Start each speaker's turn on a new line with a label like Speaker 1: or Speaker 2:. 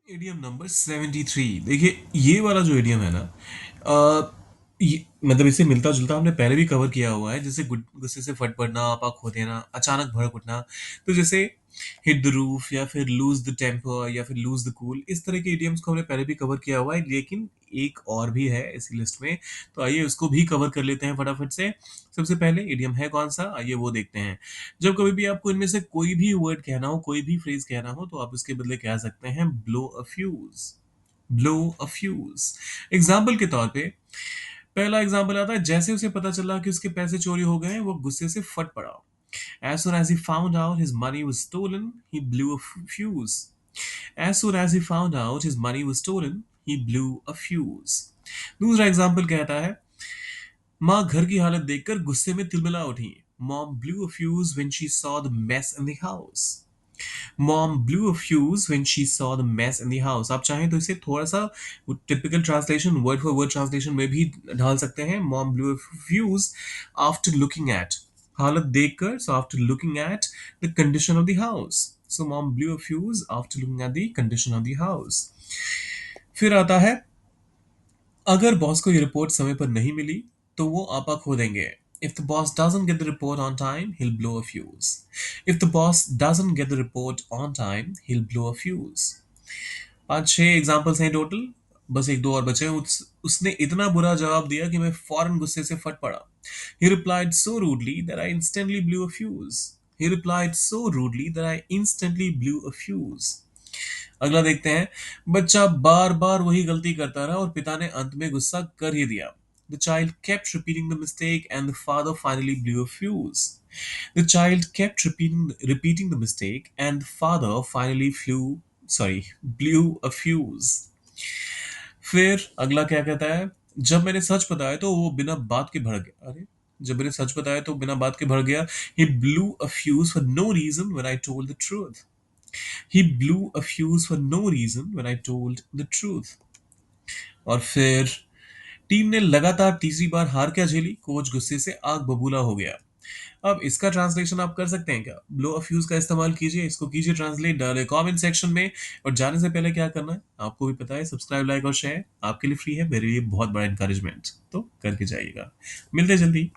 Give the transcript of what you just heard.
Speaker 1: ADM number 73। देखिए ये वाला जो एडीएम है ना, मतलब इससे मिलता जुलता हमने पहले भी कवर किया हुआ है, जैसे गुस्से से फट पड़ना, आपा खो देना, अचानक भड़क उठना। तो जैसे हिट द रूफ या फिर लूज द टेम्पर या फिर लूज द कूल, इस तरह के इडियम्स को हमने पहले भी कवर किया हुआ है, लेकिन एक और भी है इसी लिस्ट में। तो आइए उसको भी कवर कर लेते हैं फटाफट से। सबसे पहले इडियम है कौन सा, आइए वो देखते हैं। जब कभी भी आपको इनमें से कोई भी वर्ड कहना हो, कोई भी फ्रेज कहना हो, तो आप इसके बदले कह सकते हैं ब्लो अ फ्यूज। ब्लो अ फ्यूज। एग्जाम्पल के तौर पे पहला एग्जाम्पल आता है, जैसे उसे पता चला कि उसके पैसे चोरी हो गए, वो गुस्से से फट पड़ा। As soon as he found out his money was stolen, he blew a fuse. As soon as he found out his money was stolen, he blew a fuse. दूसरा एग्जाम्पल कहता है, माँ घर की हालत देखकर गुस्से में तिलमिला उठी। Mom blew a fuse when she saw the mess in the house. Mom blew a fuse when she saw the mess in the house. आप चाहें तो इसे थोड़ा सा typical translation, word for word translation में भी ढाल सकते हैं। Mom blew a fuse after looking at, हालत देखकर, so after looking at the condition of the house. So mom blew a fuse after looking at the condition of the house. फिर आता है, अगर बॉस को ये रिपोर्ट समय पर नहीं मिली तो वो आपा खो देंगे। If the boss doesn't get the report on time, he'll blow a fuse. If the boss doesn't get the report on time, he'll blow a fuse. 5-6 examples हैं टोटल, बस एक दो और बचे हैं। उसने इतना बुरा जवाब दिया कि मैं फौरन गुस्से से फट पड़ा। He replied so rudely that I instantly blew a fuse. He replied so rudely that I instantly blew a fuse. अगला देखते हैं। बच्चा बार बार वही गलती करता रहा और पिता ने अंत में गुस्सा कर ही दिया। The child kept repeating the mistake and the father finally blew a fuse. The child kept repeating the mistake and the father finally blew a fuse. फिर अगला क्या कहता है, जब मैंने सच बताया तो वो बिना बात के भड़क गया। अरे, जब मैंने सच बताया तो बिना बात के भड़क गया। He blew a fuse for no reason when I told the truth. He blew a fuse for no reason when I told the truth. और फिर टीम ने लगातार तीसरी बार हार क्या झेली, कोच गुस्से से आग बबूला हो गया। अब इसका ट्रांसलेशन आप कर सकते हैं क्या? ब्लो अ फ्यूज का इस्तेमाल कीजिए, इसको कीजिए ट्रांसलेट, डाले कमेंट सेक्शन में। और जाने से पहले क्या करना है आपको भी पता है, सब्सक्राइब, लाइक और शेयर आपके लिए फ्री है, मेरे लिए बहुत बड़ा इंकरेजमेंट, तो करके जाइएगा। मिलते हैं जल्दी।